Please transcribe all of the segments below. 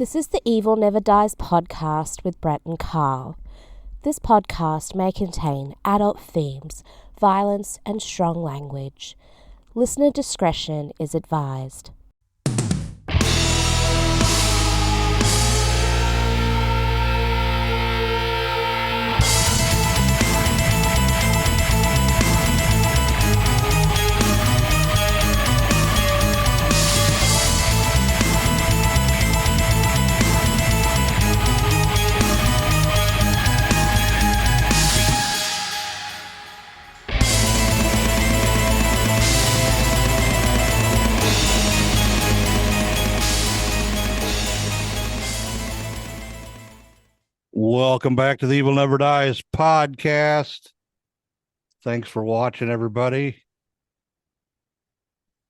This is the Evil Never Dies podcast with Brett and Carl. This podcast may contain adult themes, violence, and strong language. Listener discretion is advised. Welcome back to the Evil Never Dies podcast. Thanks for watching, everybody.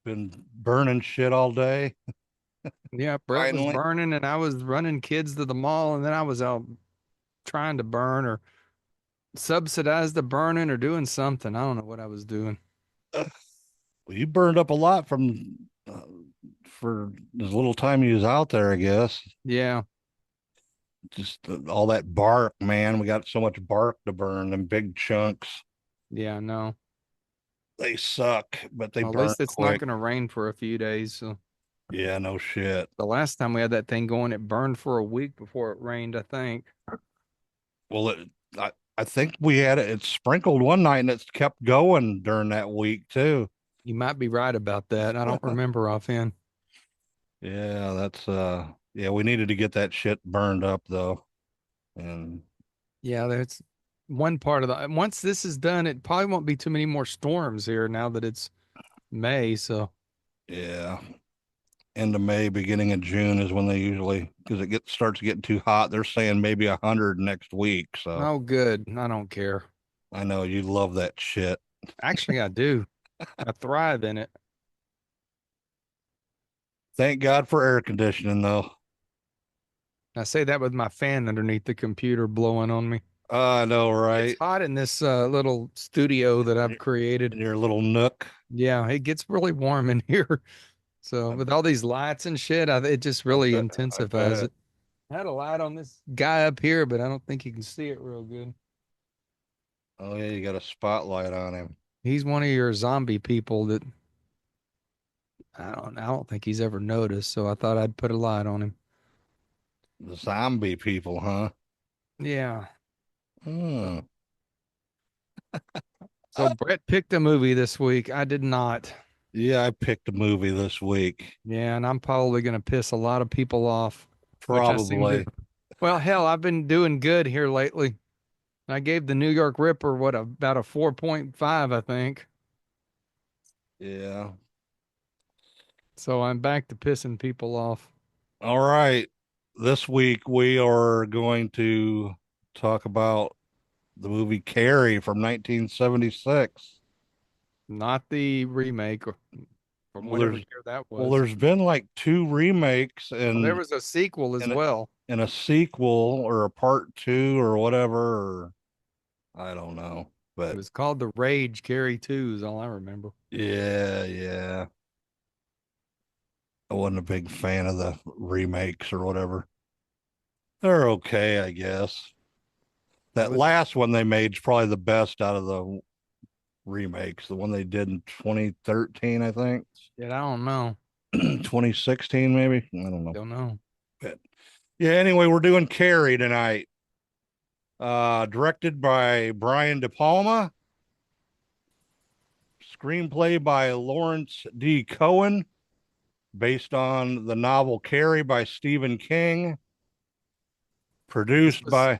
Been burning shit all day. Yeah, Brett was Finally. burning and I was running kids to the mall, and then I was out trying to burn or subsidize the burning or doing something. I don't know what I was doing. Well, you burned up a lot from for as little time you was out there, I guess. Yeah. Just all that bark, man. We got so much bark to burn, them big chunks. Yeah, no. They suck, but they Well, at burn least it's not quick. going to rain for a few days. So Yeah, no shit. the last time we had that thing going, it burned for a week before it rained, I think. Well, I think we had it sprinkled one night and it's kept going during that week too. You might be right about that. I don't remember offhand. Yeah, that's yeah, we needed to get that shit burned up though. And Yeah, that's one part of the. Once this is done, it probably won't be too many more storms here now that it's May. So yeah, end of May, beginning of June is when they usually, because it starts getting too hot. They're saying maybe 100 next week. So oh, good. I don't care. I know you love that shit. Actually, I do. I thrive in it. Thank God for air conditioning though. I say that with my fan underneath the computer blowing on me. I know, right? It's hot in this little studio that I've created. In your little nook. Yeah, it gets really warm in here. So with all these lights and shit, it just really intensifies it. I had a light on this guy up here, but I don't think you can see it real good. Oh yeah, you got a spotlight on him. He's one of your zombie people that I don't think he's ever noticed, so I thought I'd put a light on him. The zombie people, huh? Yeah. Hmm. So Brett picked a movie this week. I did not. Yeah, I picked a movie this week. Yeah, and I'm probably going to piss a lot of people off. Probably. Well, hell, I've been doing good here lately. I gave the New York Ripper about a 4.5, I think. Yeah. So I'm back to pissing people off. All right. This week we are going to talk about the movie Carrie from 1976. Not the remake or from whatever year that was. Well, there's been like 2 remakes and there was a sequel as well. And a sequel or a part 2 or whatever, or I don't know. But it was called The Rage Carrie 2 is all I remember. Yeah. I wasn't a big fan of the remakes or whatever. They're okay, I guess. That last one they made is probably the best out of the remakes. The one they did in 2013, I think. Yeah, I don't know. 2016, maybe. I don't know. Don't know. But yeah, anyway, we're doing Carrie tonight. Directed by Brian De Palma. Screenplay by Lawrence D. Cohen. Based on the novel Carrie by Stephen King. Produced by.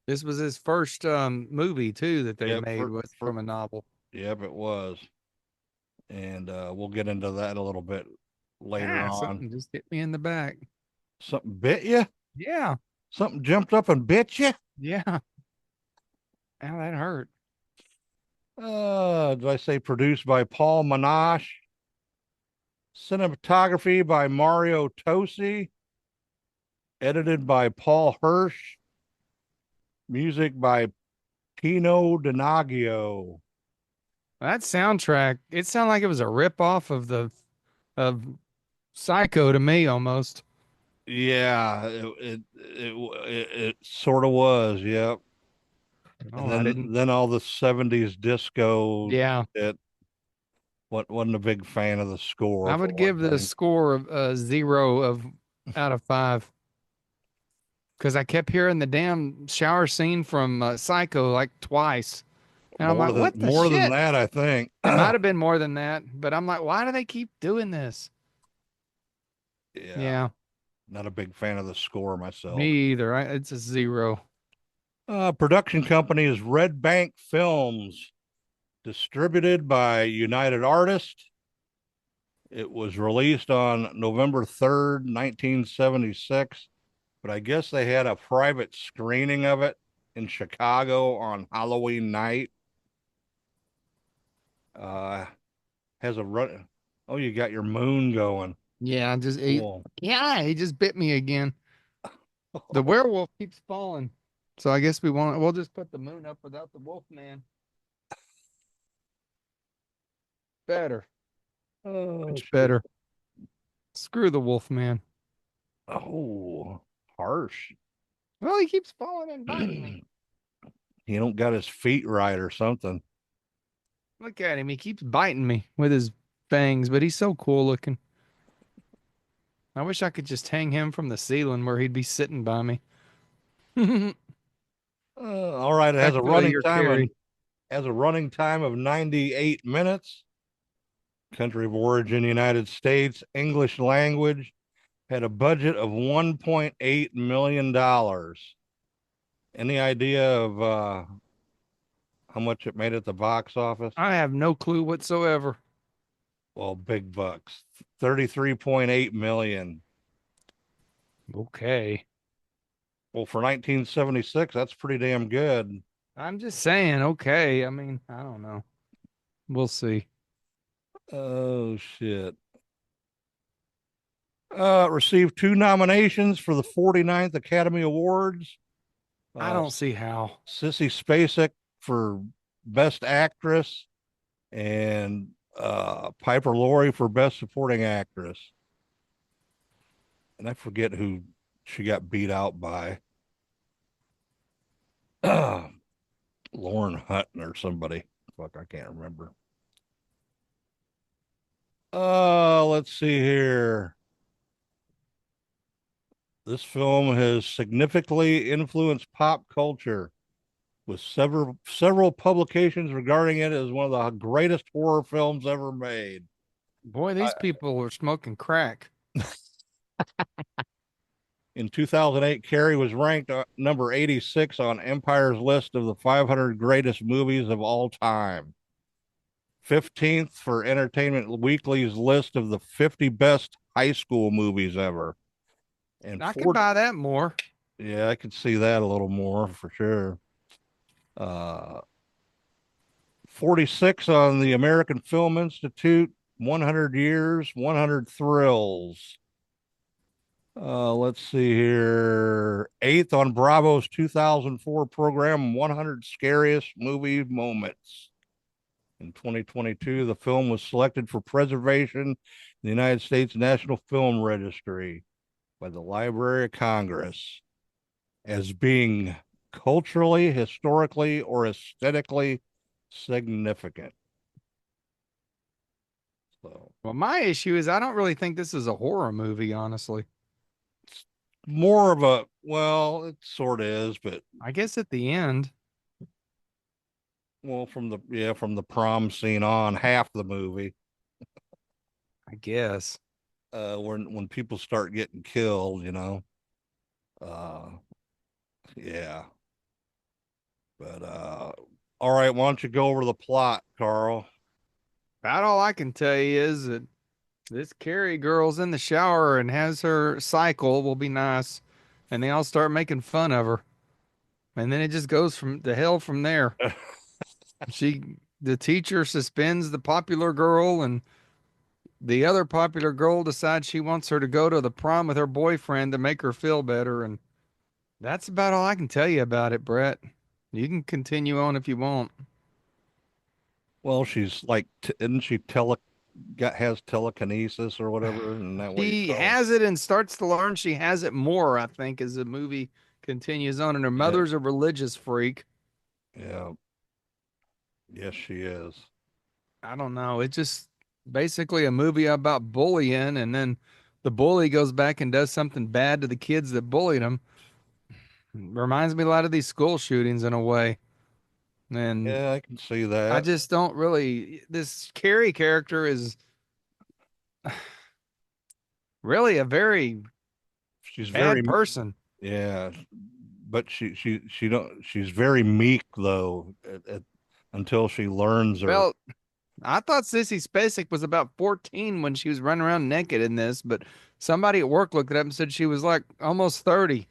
This was his first movie too that they made from a novel. Yep, it was. And we'll get into that a little bit later on. Something just hit me in the back. Something bit you? Yeah. Something jumped up and bit you? Yeah. Ow, that hurt. Did I say produced by Paul Monash? Cinematography by Mario Tosi. Edited by Paul Hirsch. Music by Pino Donaggio. That soundtrack, it sounded like it was a rip-off of Psycho to me almost. Yeah, it sort of was. Yep. And Oh, I didn't. then all the 70s disco Yeah, it wasn't a big fan of the I score for would one give the thing. score of 0 out of 5 because I kept hearing the damn shower scene from Psycho like twice, and I'm like, what the More than shit? that, I think. It might have been more than that, but I'm like, why do they keep doing this? Yeah, Yeah, not a big fan of the score me myself. either. It's a 0. Production company is Red Bank Films, distributed by United Artists. It was released on November 3rd, 1976, but I guess they had a private screening of it in Chicago on Halloween night. Uh, has a run. Oh, you got your moon going. Yeah, Cool. yeah, he just bit me again. The werewolf keeps falling, so I guess we'll just put the moon up without the wolf man. Better, Oh, much shit. better. Screw the wolf man. Oh, harsh. Well, he keeps falling and biting me. He don't got his feet right or something. Look at him. He keeps biting me with his fangs, but he's so cool looking. I wish I could just hang him from the ceiling where he'd be sitting by me. Back All right, it has a to running your time of Carrie. 98 minutes. Country of origin, United States. English language. Had a budget of $1.8 million. Any idea of how much it made at the box office? I have no clue whatsoever. Well, big bucks. 33.8 million. Okay. Well, for 1976, that's pretty damn good. I'm just saying, okay. I mean, I don't know. We'll see. Oh shit. Received 2 nominations for the 49th Academy Awards. I Uh, don't see how. Sissy Spacek for Best Actress and Piper Laurie for Best Supporting Actress. And I forget who she got beat out by. Lauren Hutton or somebody. Fuck, I can't remember. Let's see here. This film has significantly influenced pop culture, with several publications regarding it as one of the greatest horror films ever made. Boy, I, these people are smoking crack. in 2008, Carrie was ranked number 86 on Empire's list of the 500 greatest movies of all time. 15th for Entertainment Weekly's list of the 50 best high school movies ever. And I could buy that more. yeah, I could see that a little more for sure. Uh, 46 on the American Film Institute, 100 Years, 100 Thrills. Let's see here. Eighth on Bravo's 2004 program, 100 Scariest Movie Moments. In 2022, the film was selected for preservation in the United States National Film Registry by the Library of Congress as being culturally, historically, or aesthetically significant. So, Well, my issue is I don't really think this is a horror movie, honestly. more of a, well, it sort of is, but I guess at the end, well, from the prom scene on, half the movie, I guess. when people start getting killed, uh, yeah. But all right, why don't you go over the plot, Carl? About all I can tell you is that this Carrie girl's in the shower and has her cycle will be nice. And they all start making fun of her. And then it just goes from the hell from there. The teacher suspends the popular girl, and the other popular girl decides she wants her to go to the prom with her boyfriend to make her feel better. And that's about all I can tell you about it, Brett. You can continue on if you want. Well, she's like, isn't she has telekinesis or whatever, and that way you She tell. has it and starts to learn she has it more, I think, as the movie continues on. And her Yeah, mother's a religious freak. yeah, yes, she is. I don't know. It's just basically a movie about bullying, and then the bully goes back and does something bad to the kids that bullied him. Reminds me a lot of these school shootings in a way. And Yeah, I can see I that. just don't really. This Carrie character is really a very She's very bad person. yeah, but she don't. She's very meek though. Until she learns her. Well, I thought Sissy Spacek was about 14 when she was running around naked in this, but somebody at work looked it up and said she was like almost 30.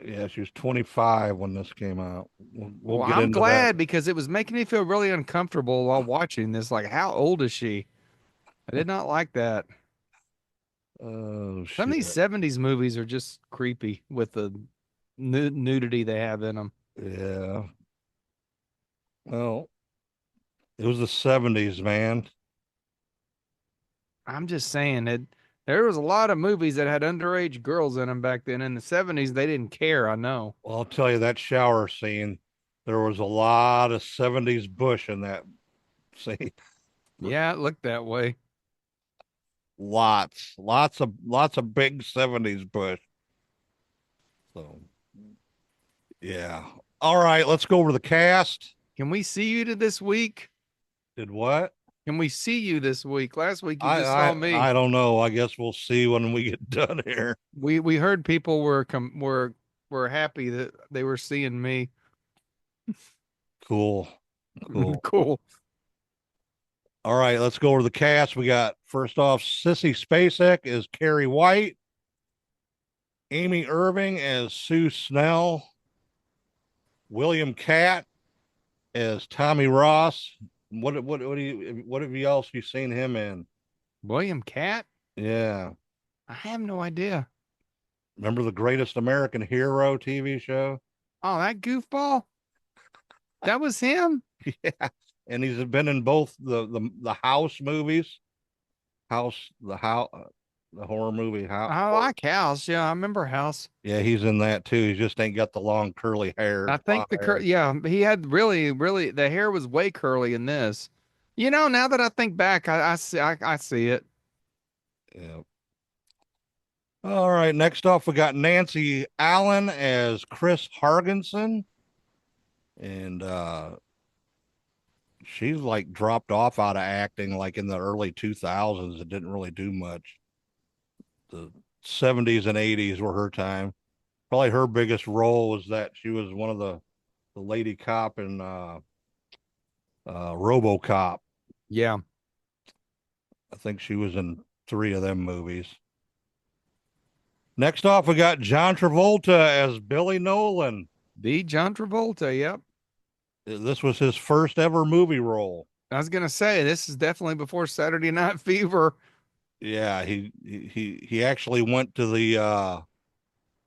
Yeah, she was 25 when this came out. We'll Well, get I'm into that. glad because it was making me feel really uncomfortable while watching this. Like, how old is she? I did not like that. Oh Some of shit. these 70s movies are just creepy with the nudity they have in them. Yeah. Well, it was the 70s, man. I'm just saying that there was a lot of movies that had underage girls in them back then. In the 70s, they didn't care, I know. Well, I'll tell you that shower scene, there was a lot of 70s bush in that scene. Yeah, it looked that way. Lots of big 70s bush. So, yeah. All right, let's go over the cast. Can we see you to this week? Did what? Can we see you this week? Last week you I just saw I me. I don't know. I guess we'll see when we get done here. We heard people were happy that they were seeing me. Cool. Cool. Cool. All right, let's go over the cast. We got first off Sissy Spacek as Carrie White, Amy Irving as Sue Snell, William Catt as Tommy Ross. What have you else you seen him in? William Catt? Yeah. I have no idea. Remember the Greatest American Hero TV show? Oh, that goofball? That was him? Yeah. And he's been in both the House movies. The horror movie House. I like House. Yeah, I remember House. Yeah, he's in that too. He just ain't got the long curly hair. I think yeah, he had really the hair was way curly in this. You know, now that I think back, I see it. Yeah. All right. Next off, we got Nancy Allen as Chris Hargensen, and she's like dropped off out of acting like in the early 2000s. It didn't really do much. The 70s and 80s were her time. Probably her biggest role was that she was one of the lady cop in RoboCop. Yeah. I think she was in 3 of them movies. Next off, we got John Travolta as Billy Nolan. The John Travolta, yep. This was his first ever movie role. I was gonna say this is definitely before Saturday Night Fever. Yeah, he actually went to the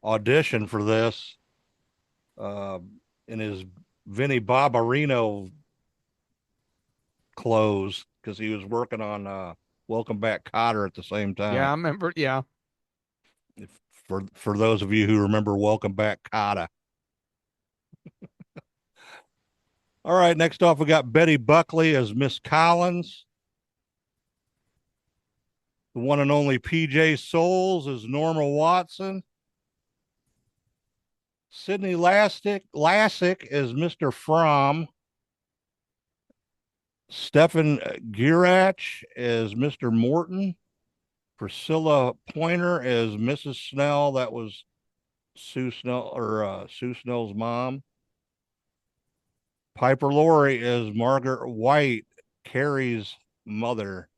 audition for this in his Vinnie Barbarino clothes because he was working on Welcome Back Kotter at the same time. Yeah, I remember. Yeah. For those of you who remember Welcome Back Kotter. All right, next off we got Betty Buckley as Miss Collins. The one and only PJ Souls as Norma Watson. Sidney Lassick as Mr. Fromm. Stephen Gurach as Mr. Morton. Priscilla Pointer as Mrs. Snell. That was Sue Snell's mom. Piper Laurie as Margaret White, Carrie's mother.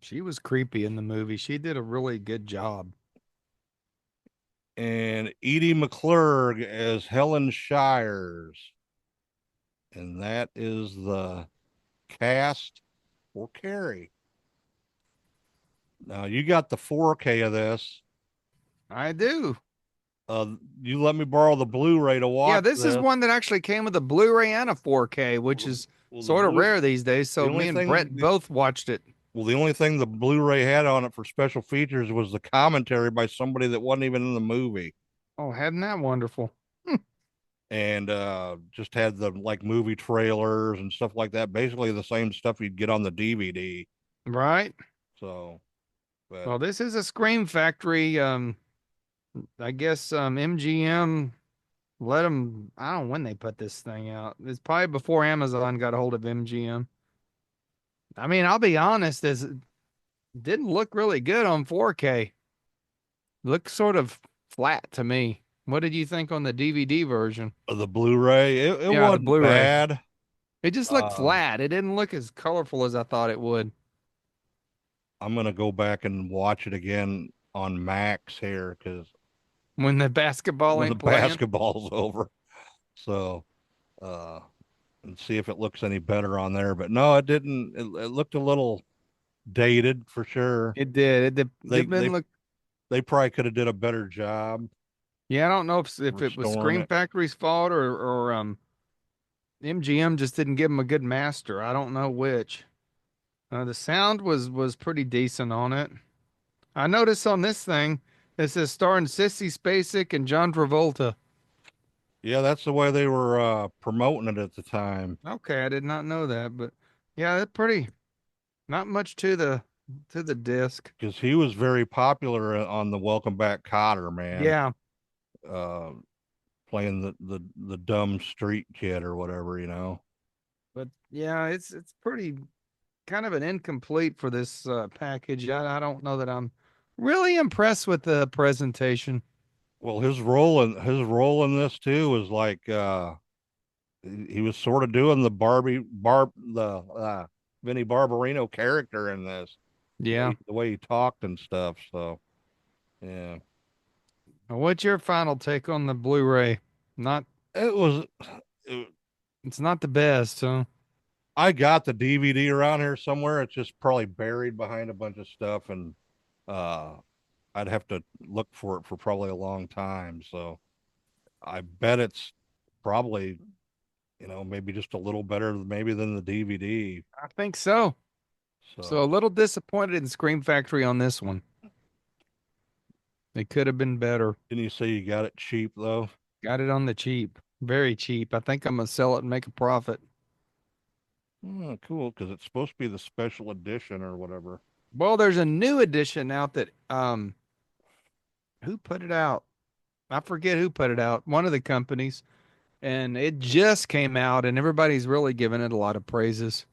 She was creepy in the movie. She did a really good job. And Edie McClurg as Helen Shires. And that is the cast for Carrie. Now you got the 4K of this. I do. You let me borrow the Blu-ray to watch. Yeah, this is one that actually came with a Blu-ray and a 4K, which is sort of rare these days. So me and Brett both watched it. Well, the only thing the Blu-ray had on it for special features was the commentary by somebody that wasn't even in the movie, Oh, hadn't that wonderful? and just had the like movie trailers and stuff like that. Basically, the same stuff you'd get on the DVD. Right. So, but Well, this is a Scream Factory. I guess MGM let them. I don't know when they put this thing out. It's probably before Amazon got a hold of MGM. I mean, I'll be honest, it didn't look really good on 4K. Looked sort of flat to me. What did you think on the DVD version? the Blu-ray, it Yeah, the wasn't Blu-ray. bad. It just looked Uh, flat. It didn't look as colorful as I thought it would. I'm gonna go back and watch it again on Max here because When the basketball when the ain't playing. basketball's over. So, uh, and see if it looks any better on there. But no, it didn't. It looked a little dated for sure. It did. They Didn't they look. they probably could have did a better job Yeah, I don't know if it was restoring Scream it. Factory's fault or MGM just didn't give him a good master. I don't know which. The sound was pretty decent on it. I noticed on this thing it says starring Sissy Spacek and John Travolta. Yeah, that's the way they were promoting it at the time Okay, I did not know that, but yeah, that's pretty. Not much to the disc. because he was very popular on the Welcome Back Cotter, man. Yeah, Uh, Playing the dumb street kid or whatever, you know. but yeah, it's pretty kind of an incomplete for this package. I don't know that I'm really impressed with the presentation. Well, his role in this too was like he was sort of doing the Vinnie Barbarino character in this, Yeah. the way he talked and stuff. So yeah, Now, what's your final take on the Blu-ray? Not, it was. It, it's not the best, huh? I got the DVD around here somewhere. It's just probably buried behind a bunch of stuff, and uh, I'd have to look for it for probably a long time. So I bet it's probably, maybe just a little better maybe than the DVD. I think so. So a So little disappointed in Scream Factory on this one. It could have been better. didn't you say you got it cheap though? Got it on the cheap, very cheap. I think I'm gonna sell it and make a profit. Oh, cool, because it's supposed to be the special edition or whatever. Well, there's a new edition out that who put it out? I forget who put it out. One of the companies, and it just came out, and everybody's really giving it a lot of praises.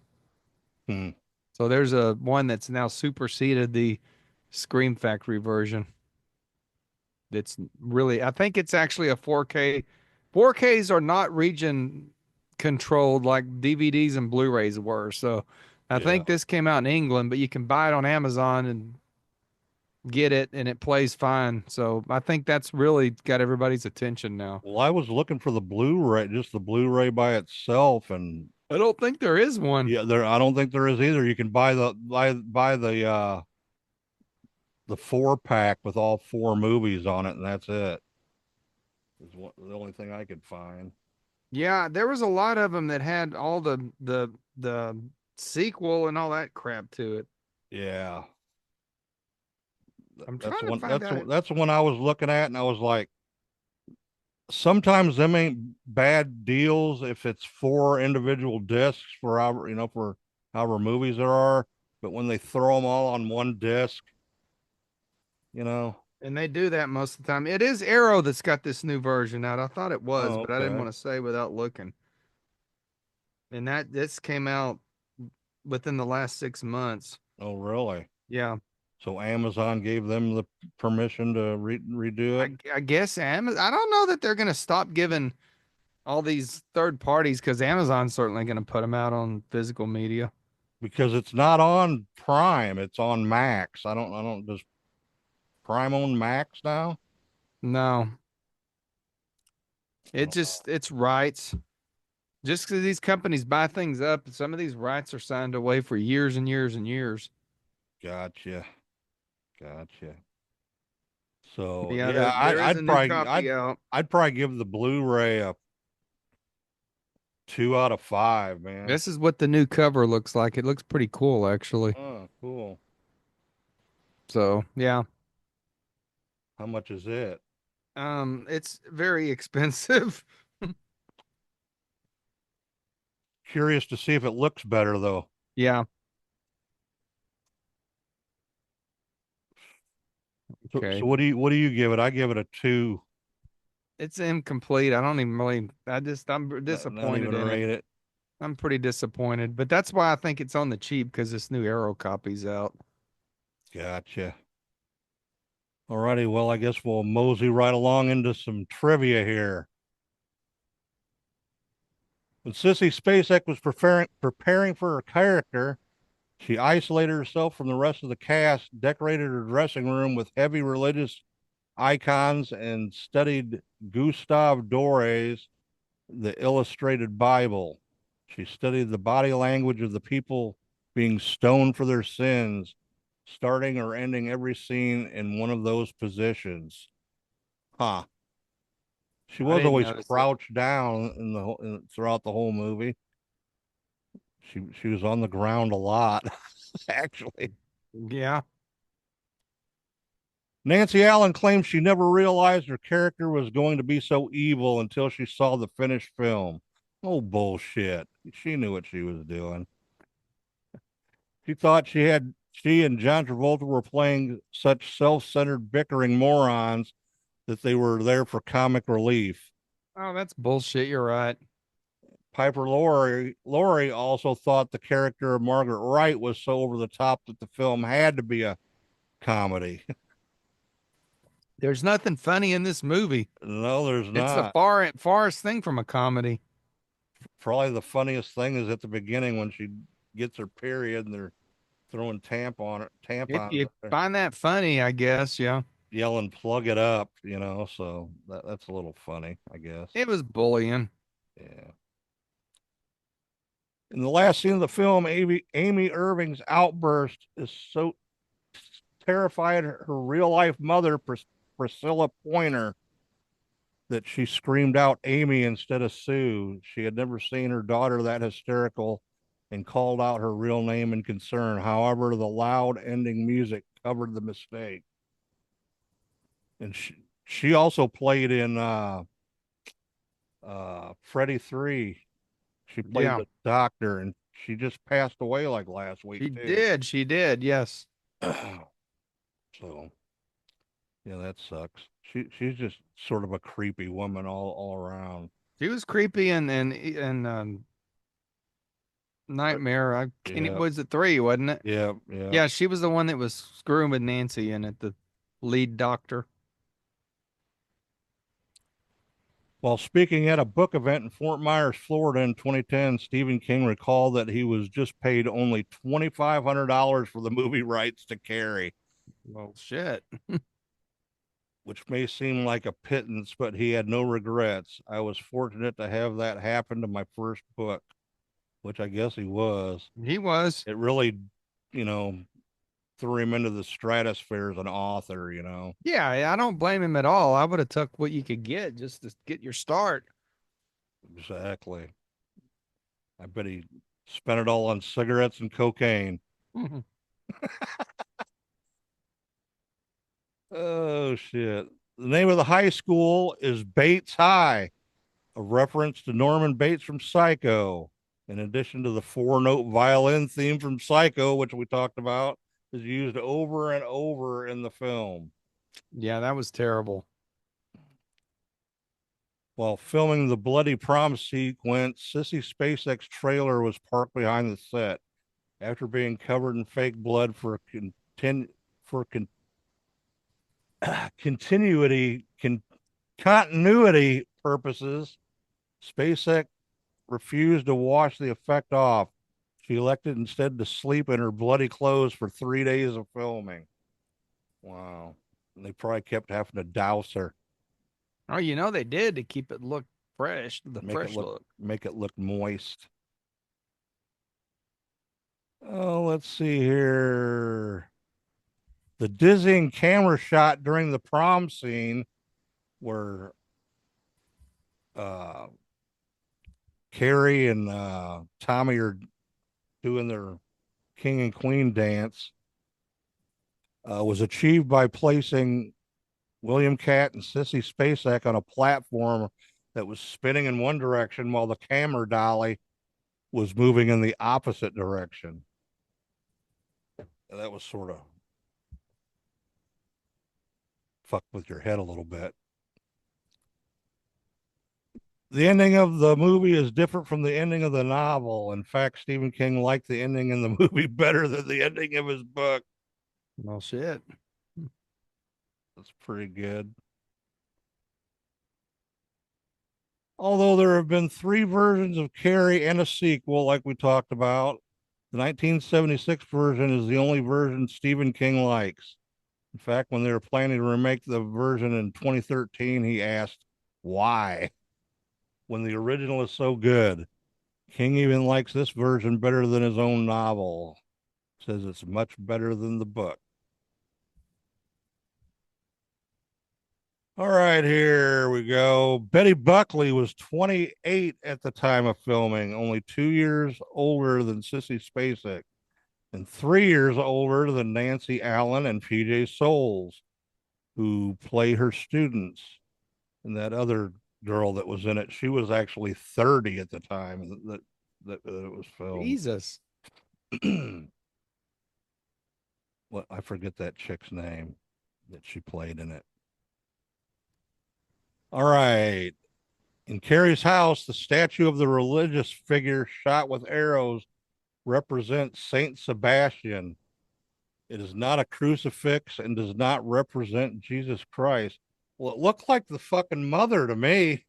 Hmm. So there's a one that's now superseded the Scream Factory version. It's really, I think it's actually a 4K. 4Ks are not region controlled like DVDs and Blu-rays were. So I Yeah. think this came out in England, but you can buy it on Amazon and get it and it plays fine. So I think that's really got everybody's attention now. Well, I was looking for the Blu-ray, just the Blu-ray by itself, and I don't think there is one. yeah, I don't think there is either. You can buy the 4-pack with all 4 movies on it, and that's it. Is the only thing I could find. Yeah, there was a lot of them that had all the sequel and all that crap to it. Yeah. I'm That's trying the to one. find out. That's the one I was looking at, and I was like, sometimes them ain't bad deals if it's 4 individual discs for however movies there are. But when they throw them all on one disc, you know. And they do that most of the time. It is Arrow that's got this new version out. I thought it was, Oh, but I didn't okay. want to say without looking. And this came out within the last 6 months. Oh, really? Yeah, So Amazon gave them the permission to redo it I guess Amazon. I don't know that they're going to stop giving all these third parties because Amazon's certainly going to put them out on physical media. because it's not on Prime; it's on Max. I don't. Does Prime own Max now? No, I don't know. it's rights. Just because these companies buy things up, some of these rights are signed away for years and years and years. Gotcha. Gotcha. So Yeah, yeah, there is a I'd new probably copy out. I'd probably give the Blu-ray 2 out of 5, man. This is what the new cover looks like. It looks pretty cool, actually. Oh, cool. So yeah, How much is it? it's very expensive. Curious to see if it looks better though. Yeah. So Okay. what do you give it? I give it a 2. It's incomplete. I don't even really. I'm Not disappointed even in it. rate it. I'm pretty disappointed, but that's why I think it's on the cheap because this new Arrow copy's out. Gotcha. Alrighty, well, I guess we'll mosey right along into some trivia here. When Sissy Spacek was preparing for her character, she isolated herself from the rest of the cast, decorated her dressing room with heavy religious icons, and studied Gustave Doré's The Illustrated Bible. She studied the body language of the people being stoned for their sins, starting or ending every scene in one of those positions. Huh. She I was didn't always notice it. crouched down throughout the whole movie. She was on the ground a lot, actually. Yeah. Nancy Allen claims she never realized her character was going to be so evil until she saw the finished film. Oh, bullshit. She knew what she was doing. She thought she and John Travolta were playing such self-centered bickering morons that they were there for comic relief. Oh, that's bullshit. You're right. Piper Laurie also thought the character of Margaret Wright was so over the top that the film had to be a comedy. There's nothing funny in this movie. No, there's It's the not. farthest thing from a comedy. Probably the funniest thing is at the beginning when she gets her period and they're throwing If tampons you at her, find that funny, I guess, yeah. yelling "plug it up," So that's a little funny, I guess. It was bullying. Yeah. In the last scene of the film, Amy Irving's outburst is so terrified her real life mother, Priscilla Pointer, that she screamed out Amy instead of Sue. She had never seen her daughter that hysterical and called out her real name in concern. However, the loud ending music covered the mistake. And she also played in Freddy 3. She played Yeah, the doctor and she just passed away like last week she too. did. She did. Yes. So yeah, that sucks. She's just sort of a creepy woman all around. She was creepy and But Nightmare. I can't. yeah, Was it 3? Wasn't it? yeah. Yeah, she was the one that was screwing with Nancy in it, the lead doctor. While speaking at a book event in Fort Myers, Florida in 2010, Stephen King recalled that he was just paid only $2,500 for the movie rights to Carrie, Well, shit. which may seem like a pittance, but he had no regrets. I was fortunate to have that happen to my first book, which I guess he was. He was. It really, you know, threw him into the stratosphere as an author. Yeah, I don't blame him at all. I would have took what you could get just to get your start. Exactly. I bet he spent it all on cigarettes and cocaine. Mhm. Oh, shit. The name of the high school is Bates High, a reference to Norman Bates from Psycho. In addition to the 4-note violin theme from Psycho, which we talked about, is used over and over in the film. Yeah, that was terrible. While filming the bloody prom sequence, Sissy Spacek's trailer was parked behind the set. After being covered in fake blood for continuity continuity purposes, Spacek refused to wash the effect off. She elected instead to sleep in her bloody clothes for 3 days of filming. Wow. And they probably kept having to douse her, Oh, they did to keep it look fresh, the fresh look. make it look moist. Oh, let's see here. The dizzying camera shot during the prom scene where uh, Carrie and Tommy are doing their king and queen dance was achieved by placing William Cat and Sissy Spacek on a platform that was spinning in one direction while the camera dolly was moving in the opposite direction. And that was sort of fucked with your head a little bit. The ending of the movie is different from the ending of the novel. In fact, Stephen King liked the ending in the movie better than the ending of his book. Well, shit. That's pretty good. Although there have been 3 versions of Carrie and a sequel, like we talked about, the 1976 version is the only version Stephen King likes. In fact, when they were planning to remake the version in 2013, he asked, why? When the original is so good. King even likes this version better than his own novel. Says it's much better than the book. All right, here we go. Betty Buckley was 28 at the time of filming, only 2 years older than Sissy Spacek, and 3 years older than Nancy Allen and PJ Souls, who play her students. And that other girl that was in it, she was actually 30 at the time that it was filmed. Jesus. Well, I forget that chick's name that she played in it. All right. In Carrie's house, the statue of the religious figure shot with arrows represents Saint Sebastian. It is not a crucifix and does not represent Jesus Christ. Well, it looked like the fucking mother to me.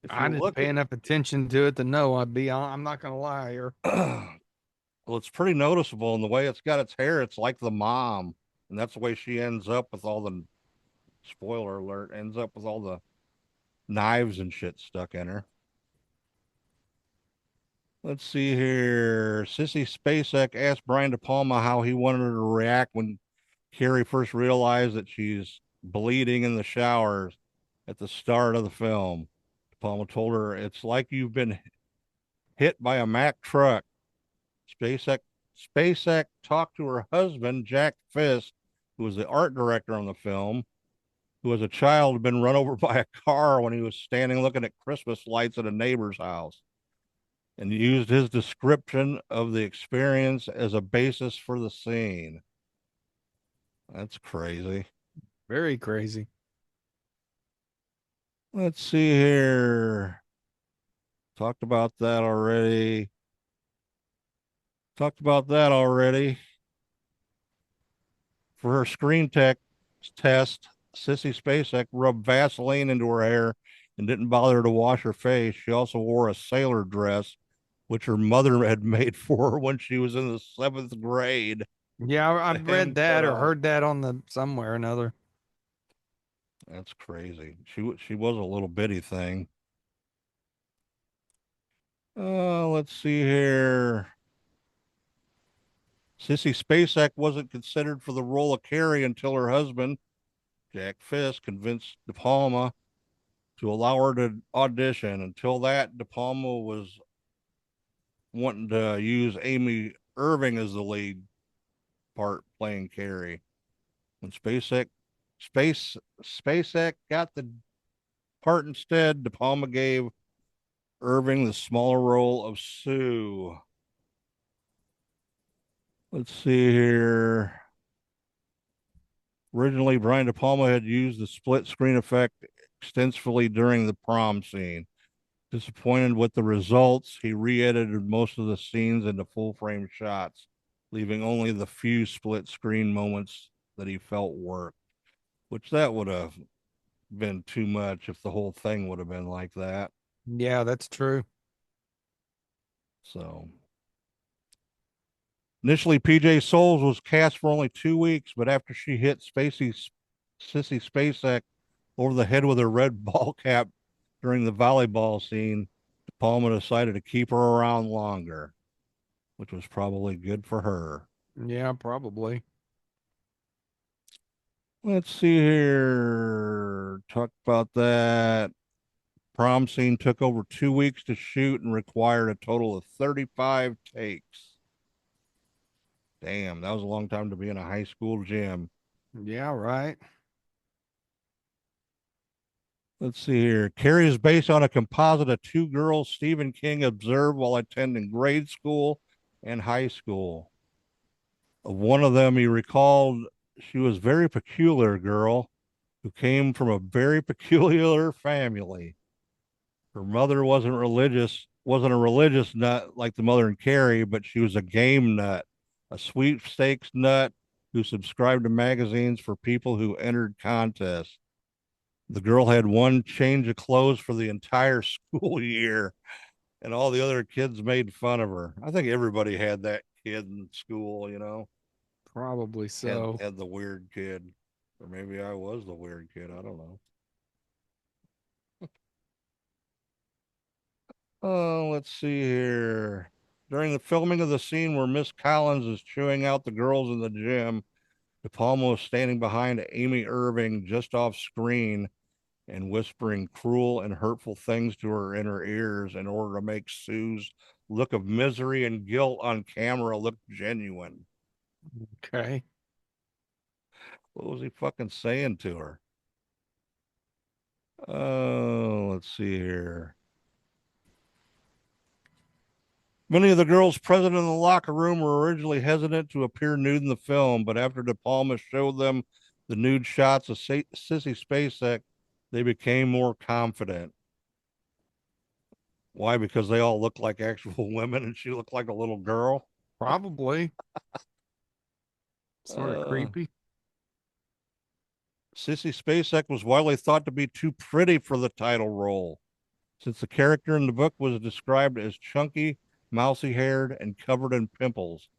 I didn't pay enough attention to it to know. I'm not gonna lie here. Well, it's pretty noticeable in the way it's got its hair. It's like the mom, and that's the way she ends up with all the, spoiler alert, ends up with all the knives and shit stuck in her. Let's see here. Sissy Spacek asked Brian De Palma how he wanted her to react when Carrie first realized that she's bleeding in the showers at the start of the film. De Palma told her, it's like you've been hit by a Mack truck. Spacek talked to her husband, Jack Fisk, who was the art director on the film, who as a child had been run over by a car when he was standing looking at Christmas lights at a neighbor's house, and used his description of the experience as a basis for the scene. That's crazy. Very crazy. Let's see here. Talked about that already. For her screen test, Sissy Spacek rubbed Vaseline into her hair and didn't bother to wash her face. She also wore a sailor dress, which her mother had made for her when she was in the 7th grade. Yeah, I've read that or heard that on the somewhere or another. That's crazy. She was a little bitty thing. Let's see here. Sissy Spacek wasn't considered for the role of Carrie until her husband, Jack Fisk, convinced De Palma to allow her to audition. Until that, De Palma was wanting to use Amy Irving as the lead part playing Carrie. When Spacek got the part instead, De Palma gave Irving the smaller role of Sue. Let's see here. Originally, Brian De Palma had used the split screen effect extensively during the prom scene. Disappointed with the results, he re-edited most of the scenes into full-frame shots, leaving only the few split screen moments that he felt worked, which that would have been too much if the whole thing would have been like that. Yeah, that's true. So initially, PJ Souls was cast for only 2 weeks, but after she hit Sissy Spacek over the head with her red ball cap during the volleyball scene, De Palma decided to keep her around longer, which was probably good for her. Yeah, probably. Let's see here. Talk about that. prom scene took over 2 weeks to shoot and required a total of 35 takes. Damn, that was a long time to be in a high school gym. Yeah, right. Let's see here. Carrie is based on a composite of two girls Stephen King observed while attending grade school and high school. Of one of them, he recalled she was a very peculiar girl who came from a very peculiar family. Her mother wasn't a religious nut like the mother in Carrie, but she was a game nut, a sweepstakes nut who subscribed to magazines for people who entered contests. The girl had one change of clothes for the entire school year, and all the other kids made fun of her. I think everybody had that kid in school, you know. Probably so. Had the weird kid. Or maybe I was the weird kid. I don't know. Oh, let's see here. During the filming of the scene where Miss Collins is chewing out the girls in the gym, De Palma was standing behind Amy Irving just off screen and whispering cruel and hurtful things to her in her ears in order to make Sue's look of misery and guilt on camera look genuine. Okay. What was he fucking saying to her? Oh, let's see here. Many of the girls present in the locker room were originally hesitant to appear nude in the film, but after De Palma showed them the nude shots of Sissy Spacek, they became more confident. Why? Because they all look like actual women and she looked like a little girl? Probably. Sort of creepy. Sissy Spacek was widely thought to be too pretty for the title role, since the character in the book was described as chunky, mousy haired, and covered in pimples,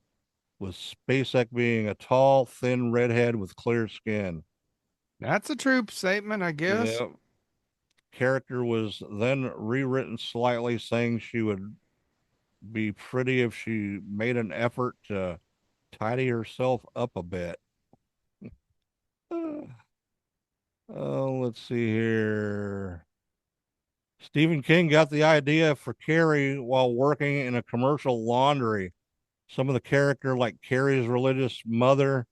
with Spacek being a tall, thin redhead with clear skin. That's a true statement, I guess. Yeah. Character was then rewritten slightly, saying she would be pretty if she made an effort to tidy herself up a bit. Oh, let's see here. Stephen King got the idea for Carrie while working in a commercial laundry. Some of the character, like Carrie's religious mother,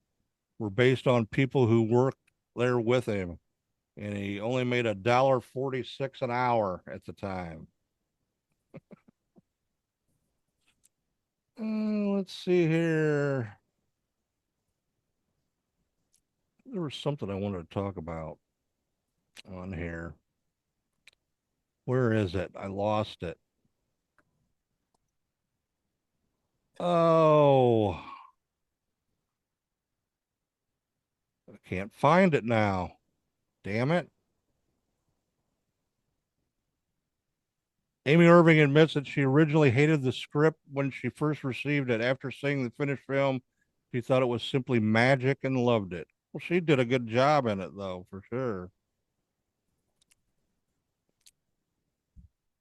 were based on people who worked there with him, and he only made $1.46 an hour at the time. Let's see here. There was something I wanted to talk about on here. Where is it? I lost it. Oh, I can't find it now. Damn it. Amy Irving admits that she originally hated the script when she first received it. After seeing the finished film, she thought it was simply magic and loved it. Well, she did a good job in it, though, for sure.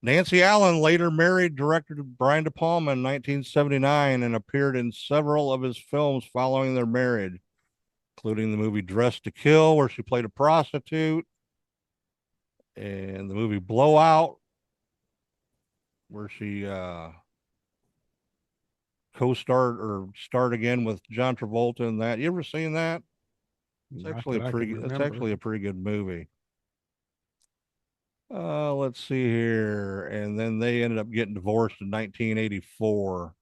Nancy Allen later married director Brian De Palma in 1979 and appeared in several of his films following their marriage, including the movie Dressed to Kill, where she played a prostitute, and the movie Blowout, where she co-starred or starred again with John Travolta in that. You ever seen that? It's actually a pretty good movie. Let's see here. And then they ended up getting divorced in 1984.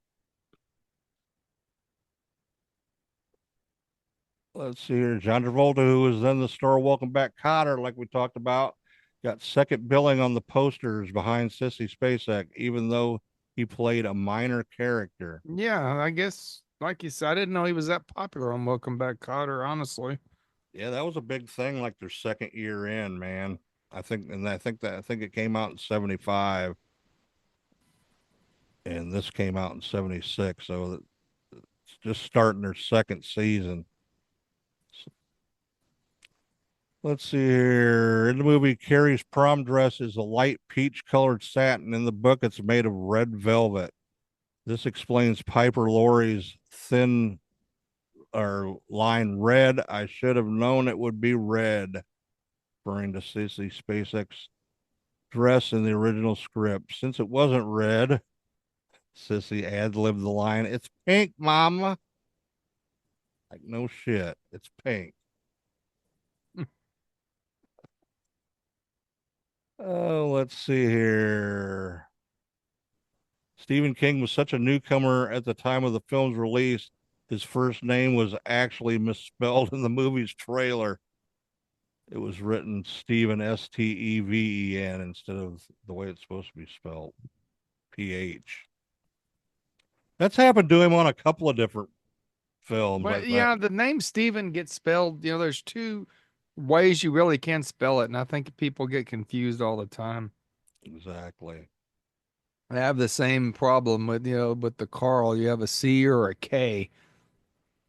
Let's see here. John Travolta, who was then the star Welcome Back Kotter, like we talked about, got second billing on the posters behind Sissy Spacek, even though he played a minor character. Yeah, I guess, like you said, I didn't know he was that popular on Welcome Back, Kotter, honestly. Yeah, that was a big thing, like their second year in, man. I think it came out in 75. And this came out in 76. So it's just starting their second season. Let's see here. In the movie, Carrie's prom dress is a light peach colored satin. In the book, it's made of red velvet. This explains Piper Laurie's thin or line red. I should have known it would be red, referring to Sissy Spacek's dress in the original script. Since it wasn't red, Sissy ad-libbed the line, "It's pink, mama." Like, no shit. It's pink. Oh, let's see here. Stephen King was such a newcomer at the time of the film's release, his first name was actually misspelled in the movie's trailer. It was written Stephen, Steven, instead of the way it's supposed to be spelled, PH. That's happened to him on a couple of different films, I Well, yeah, think. the name Steven gets spelled, there's two ways you really can spell it, and I think people get confused all the time. Exactly. I have the same problem with the Carl. You have a C or a K,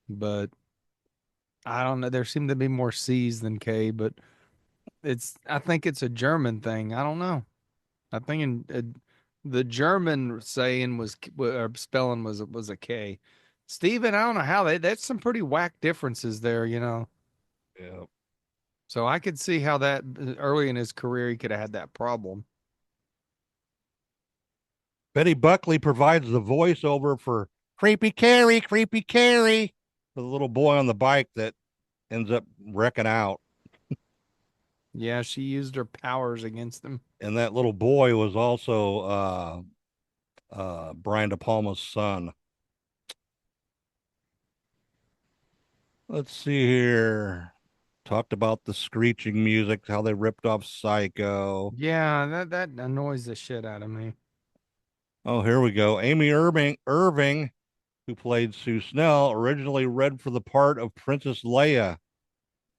but I don't know. There seem to be more C's than K, but I think it's a German thing. I don't know. I think the German saying or spelling was a K. Steven, I don't know how that's some pretty whack differences there. Yeah. So I could see how that early in his career he could have had that problem. Betty Buckley provides the voiceover for Creepy Carrie, Creepy Carrie, the little boy on the bike that ends up wrecking out. Yeah, she used her powers against him. And that little boy was also Brian De Palma's son. Let's see here. Talked about the screeching music, how they ripped off Psycho. Yeah, that annoys the shit out of me. Oh, here we go. Amy Irving, who played Sue Snell, originally read for the part of Princess Leia.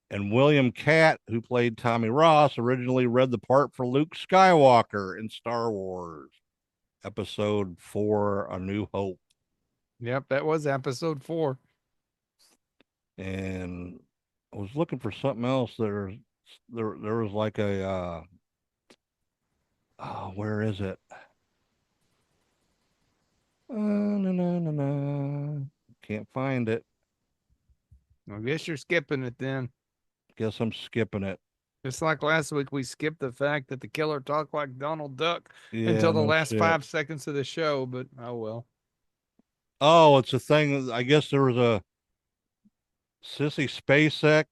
And William Catt, who played Tommy Ross, originally read the part for Luke Skywalker in Star Wars Episode 4, A New Hope. Yep, that was episode 4. And I was looking for something else. There was like a oh, where is it? Na, na, na, na. Can't find it. I guess you're skipping it then. Guess I'm skipping it. Just like last week, we skipped the fact that the killer talked like Donald Duck Yeah, until the no last shit. 5 seconds of the show, but oh well. Oh, it's a thing. I guess there was a Sissy Spacek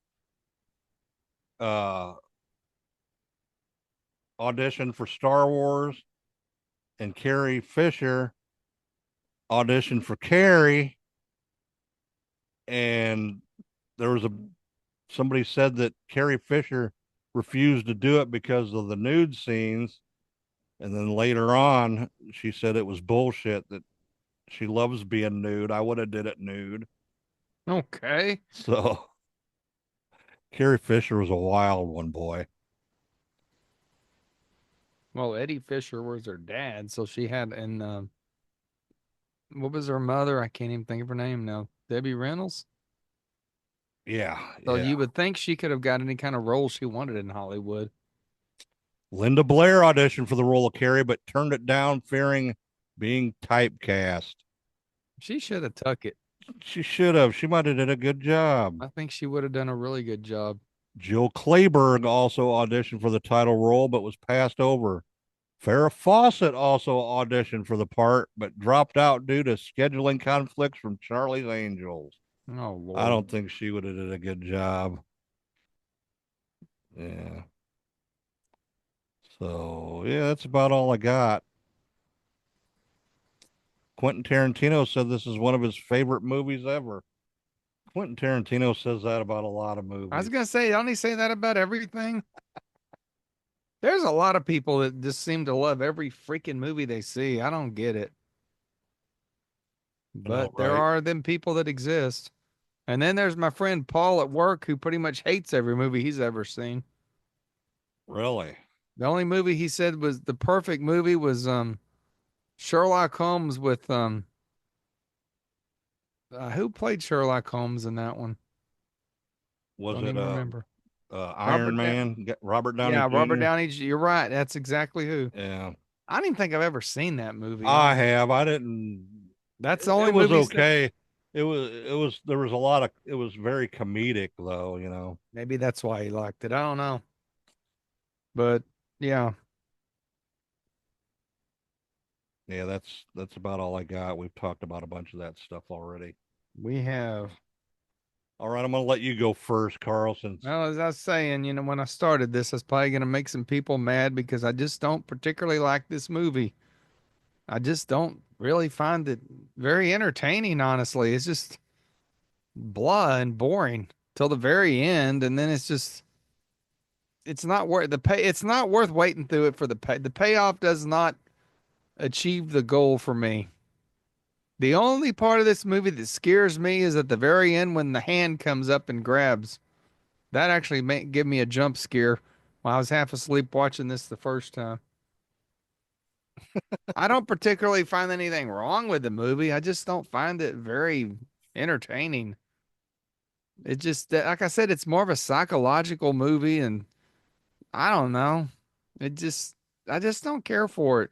uh audition for Star Wars, and Carrie Fisher auditioned for Carrie, and there was somebody said that Carrie Fisher refused to do it because of the nude scenes, and then later on she said it was bullshit, that she loves being nude. I would have did it nude. Okay. So Carrie Fisher was a wild one, boy. Well, Eddie Fisher was her dad, so she had, and what was her mother? I can't even think of her name now. Debbie Reynolds. Yeah, So yeah. you would think she could have got any kind of role she wanted in Hollywood. Linda Blair auditioned for the role of Carrie, but turned it down, fearing being typecast. She should have took it. She should have. She might have did a good job. I think she would have done a really good job. Jill Clayburgh also auditioned for the title role, but was passed over. Farrah Fawcett also auditioned for the part, but dropped out due to scheduling conflicts from Charlie's Angels. Oh I Lord. don't think she would have did a good job. Yeah. So yeah, that's about all I got. Quentin Tarantino said this is one of his favorite movies ever. Quentin Tarantino says that about a lot of movies. I was gonna say, don't he say that about everything? There's a lot of people that just seem to love every freaking movie they see. I don't get it. I know, But there right? are them people that exist. And then there's my friend Paul at work who pretty much hates every movie he's ever seen. Really? The only movie he said was the perfect movie was Sherlock Holmes with who played Sherlock Holmes in that one? Was Don't it even remember. Iron Man? Robert Downey Yeah, Robert Jr.? Downey. You're right. That's exactly who. Yeah, I don't even think I've ever seen that movie. I have. I didn't. That's the It only was movie. okay. It was. It was. There was a lot of. It was very comedic, though. Maybe that's why he liked it. I don't know. But yeah, Yeah, that's about all I got. We've talked about a bunch of that stuff already. We have. All right, I'm gonna let you go first, Carl, since Well, as I was saying, when I started this, I was probably going to make some people mad because I just don't particularly like this movie. I just don't really find it very entertaining, honestly. It's just blah and boring till the very end, and then it's not worth the pay. It's not worth waiting through it for the pay. The payoff does not achieve the goal for me. The only part of this movie that scares me is at the very end when the hand comes up and grabs. That actually give me a jump scare while I was half asleep watching this the first time. I don't particularly find anything wrong with the movie. I just don't find it very entertaining. It just, like I said, it's more of a psychological movie, and I don't know. It just, I just don't care for it.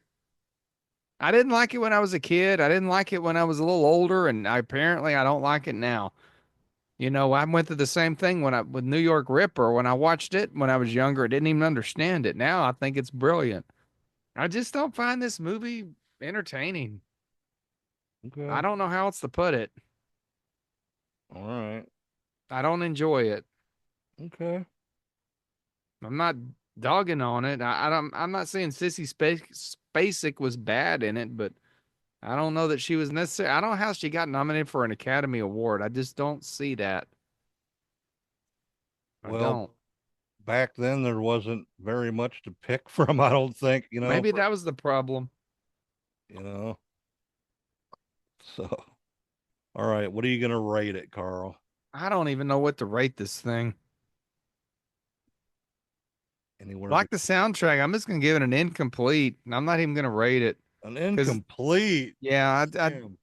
I didn't like it when I was a kid. I didn't like it when I was a little older, and apparently I don't like it now. I went through the same thing with New York Ripper. When I watched it when I was younger, I didn't even understand it. Now I think it's brilliant. I just don't find this movie entertaining. I okay. don't know how else to put it. All right. I don't enjoy it. Okay. I'm not dogging on it. I'm not saying Spacek was bad in it, but I don't know that she was necessary. I don't know how she got nominated for an Academy Award. I just don't see that. I Well, don't. back then there wasn't very much to pick from, I don't think, Maybe for that was the problem. you know. So, all right, what are you gonna rate it, Carl? I don't even know what to rate this thing. Anywhere Like but the soundtrack, I'm just gonna give it an incomplete. And I'm not even gonna rate it an because incomplete. yeah, Damn.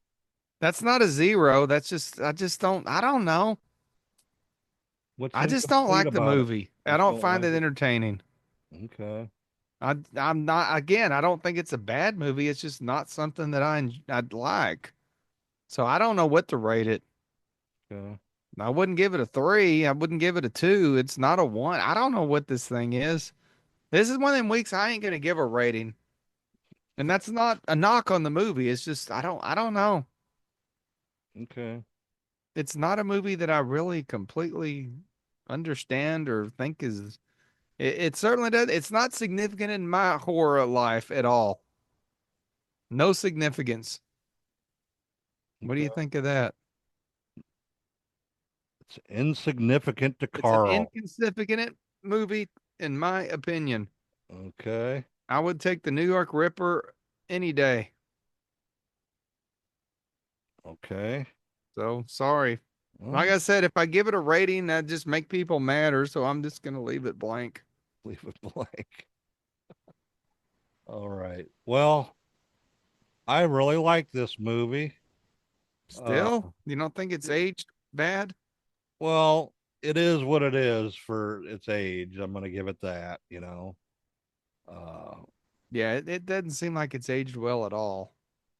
that's not a zero. That's just I just don't. I don't know. What's I just don't incomplete like the about it? movie. I Just don't don't find like it it. entertaining. Okay. I'm not. Again, I don't think it's a bad movie. It's just not something that I'd like. So I don't know what to rate it. Okay. I wouldn't give it a three. I wouldn't give it a two. It's not a one. I don't know what this thing is. This is one of them weeks I ain't gonna give a rating. And that's not a knock on the movie. It's just I don't know. Okay. It's not a movie that I really completely understand or think is it certainly does. It's not significant in my horror life at all. No significance. What do you Okay. think of that? It's insignificant to It's an Carl. insignificant movie, in my opinion. Okay. I would take the New York Ripper any day. Okay. So sorry. Like Well, I said, if I give it a rating, that just make people madder. So I'm just gonna leave it blank. leave it blank. All right. Well, I really like this movie. Uh, Still, you don't think it's aged bad? well, it is what it is for its age. I'm gonna give it that. Uh, Yeah, it doesn't seem like it's aged well at all.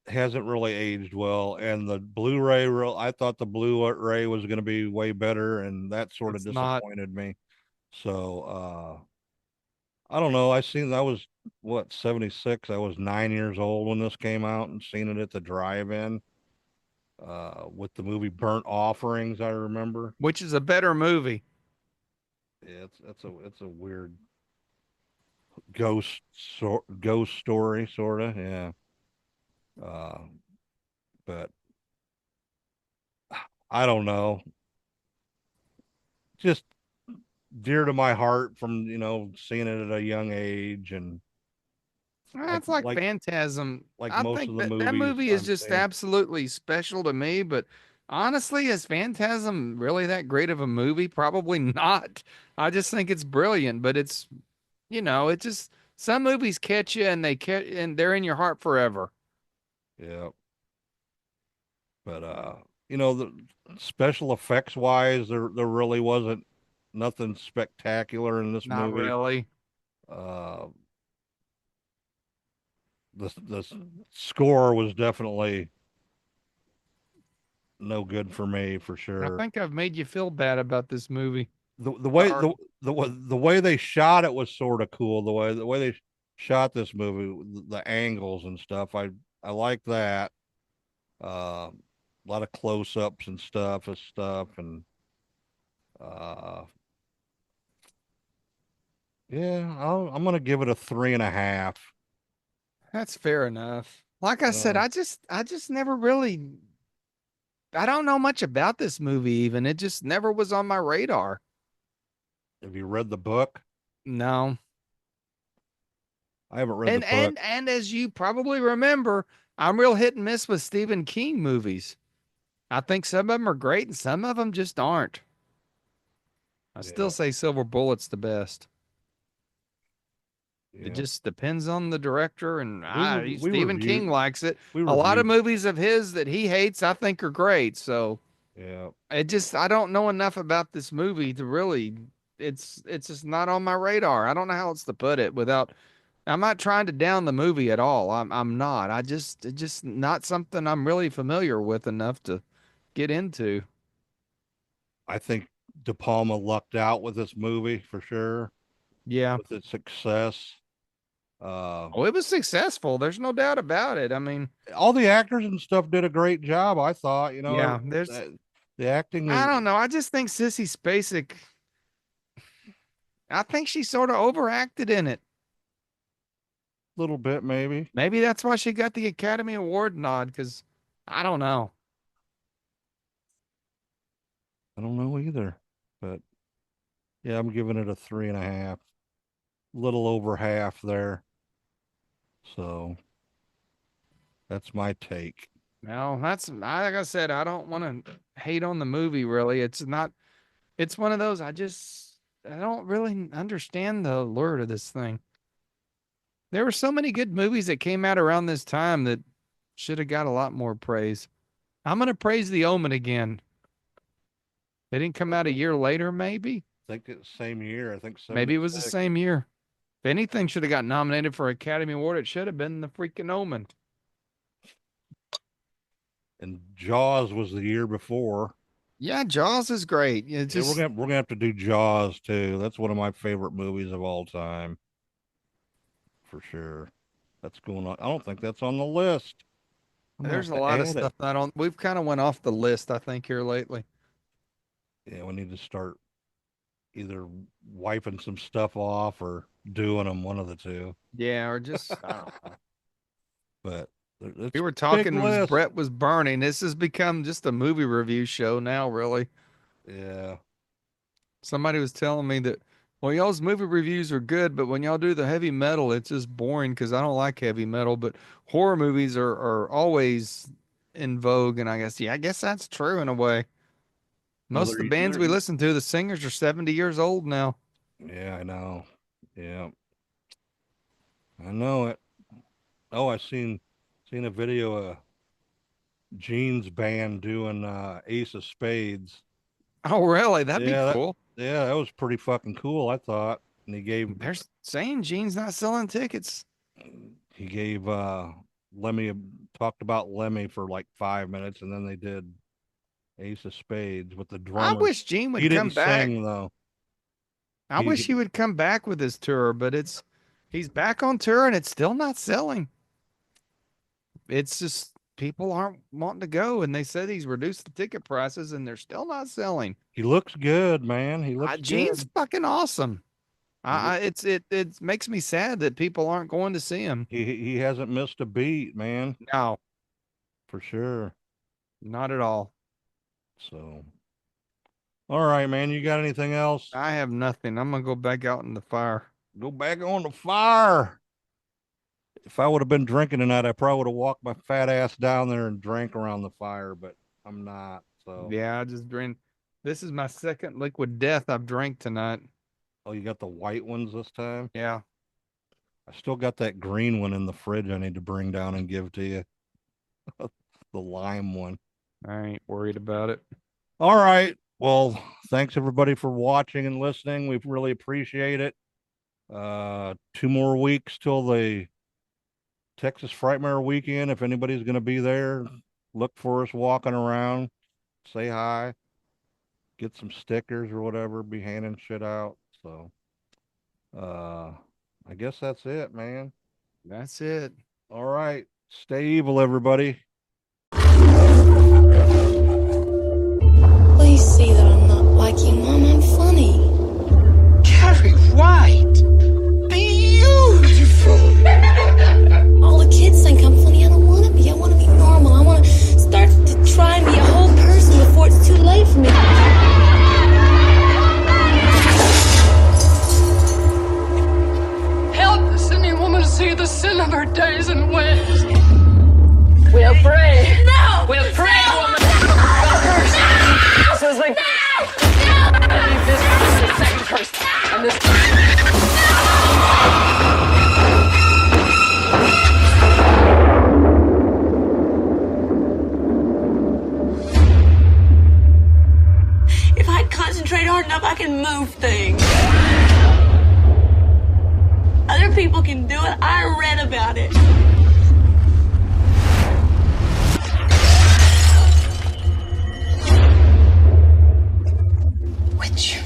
hasn't really aged well, and the Blu-ray I thought the Blu-ray was gonna be way better, and that sort of It's not. disappointed me. So I don't know. I was what 76. I was 9 years old when this came out and seen it at the drive-in with the movie Burnt Offerings, I remember. Which is a better movie? Yeah, it's a weird ghost story sort of, yeah. Uh but I don't know. Just dear to my heart from, seeing it at a young age and like That's like like Phantasm. like I most think of the that movies movie is I'm just seeing. absolutely special to me. But honestly, is Phantasm really that great of a movie? Probably not. I just think it's brilliant. But it just some movies catch you and and they're in your heart forever. Yeah. But the special effects wise, there really wasn't nothing spectacular in this Not movie. really. Uh, the score was definitely no good for me for I sure. think I've made you feel bad about this movie. The way Sorry. the way they shot it was sort of cool. The way they shot this movie, the angles and stuff. I like that. A lot of close-ups and stuff, and uh, yeah, I'm gonna give it a 3.5. That's fair enough. Like I said, Uh, I just never really, I don't know much about this movie even. It just never was on my radar. have you read the book? No. I haven't read the book. And as you probably remember, I'm real hit and miss with Stephen King movies. I think some of them are great and some of them just aren't. I still Yeah, say Silver Bullet's the best. It yeah. just depends on the director, and We Stephen King reviewed likes it. we A lot of reviewed. movies of his that he hates, I think, are great. So Yeah, I don't know enough about this movie to really. It's just not on my radar. I don't know how else to put it without. I'm not trying to down the movie at all. I'm not. It's just not something I'm really familiar with enough to get into. I think De Palma lucked out with this movie for sure Yeah. with its success. Oh, it was successful. There's no doubt about it. I mean, All the actors and stuff did a great job. I thought, yeah, there's the acting was I a don't know. I just think Sissy Spacek, I think she sort of overacted in it. little bit maybe. Maybe that's why she got the Academy Award nod, because I don't know. I don't know either, but yeah, I'm giving it a 3.5, little over half there. So that's my take. No, like I said, I don't want to hate on the movie really. It's not, it's one of those, I don't really understand the allure of this thing. There were so many good movies that came out around this time that should have got a lot more praise. I'm going to praise The Omen again. They didn't come out a year later, maybe? I think it's same year. I think Maybe it was the 76. same year. If anything should have got nominated for Academy Award, it should have been The freaking Omen. And Jaws was the year before. Yeah, Jaws is great. It Yeah, just we're gonna have to do Jaws too. That's one of my favorite movies of all time, for sure. That's going on. I don't think that's on the list. I'm gonna there's have a to lot of add it. stuff that I don't. We've kind of went off the list, I think, here lately. Yeah, we need to start either wiping some stuff off or doing them, one of the two. Yeah, or just I don't know. But We it's were a big talking as list. Brett was burning. This has become just a movie review show now, really. Yeah, Somebody was telling me that, well, y'all's movie reviews are good, but when y'all do the heavy metal, it's just boring because I don't like heavy metal. But horror movies are always in vogue, and I guess that's true in a way. well, Most of the bands we listen to, the singers are 70 years old now. yeah, I know. Yeah, I know it. Oh, seen a video of Gene's band doing Ace of Spades. Oh, really? That'd be Yeah, cool. that was pretty fucking cool, I thought. And They're saying Gene's not selling tickets. he gave Lemmy talked about Lemmy for like 5 minutes, and then they did Ace of Spades with the I drummer. wish Gene He would didn't come back. sing though. I wish he He would come back with his tour, but he's back on tour and it's still not selling. It's just people aren't wanting to go, and they said he's reduced the ticket prices, and they're still not selling. he looks good, man. He looks Gene's good. fucking awesome. He loo- It makes me sad that people aren't going to see him. he hasn't missed a beat, man, No, for sure. not at all. So, all right, man. You got anything else? I have nothing. I'm gonna go back out in the fire. Go back on the fire. If I would have been drinking tonight, I probably would have walked my fat ass down there and drank around the fire, but I'm not. So, Yeah, I just drank. This is my second liquid death I've drank tonight. oh, you got the white ones this time? Yeah. I still got that green one in the fridge I need to bring down and give to you. The lime one. I ain't worried about it. All right. Well, thanks everybody for watching and listening. We really appreciate it. 2 more weeks till the Texas Frightmare weekend. If anybody's going to be there, look for us walking around, say hi, get some stickers or whatever, be handing shit out. So, uh, I guess that's it, man. That's it. All right. Stay evil, everybody. Please see that I'm not like you, Mom. I'm funny. Carrie White. Beautiful. All the kids think I'm funny. I don't want to be. I want to be normal. I want to start to try and be a whole person before it's too late for me. Help the sinning woman see the sin of her days and ways. We'll pray. No! We'll pray, No! woman. The curse. This is the... This is the second curse. And this... If I concentrate hard enough, I can move things. Other people can do it. I read about it. Witch.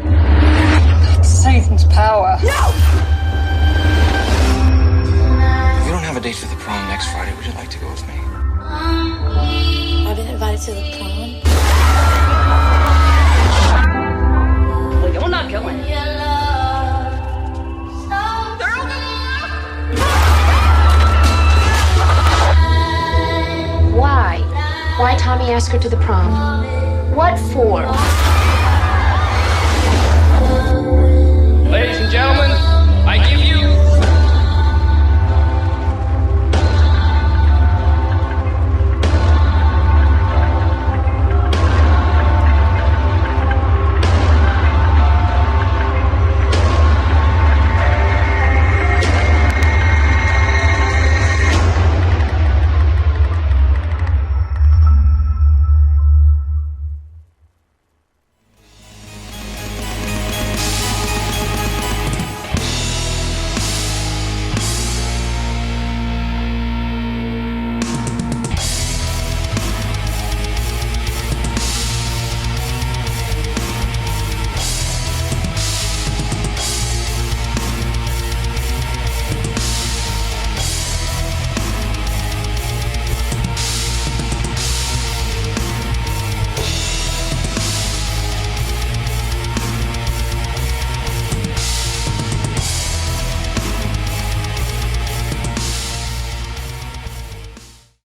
That's Satan's power. No! We don't have a date for the prom next Friday. Would you like to go with me? I've been invited to the prom. Well, you're not going. Why? Why Tommy asked her to the prom? What for?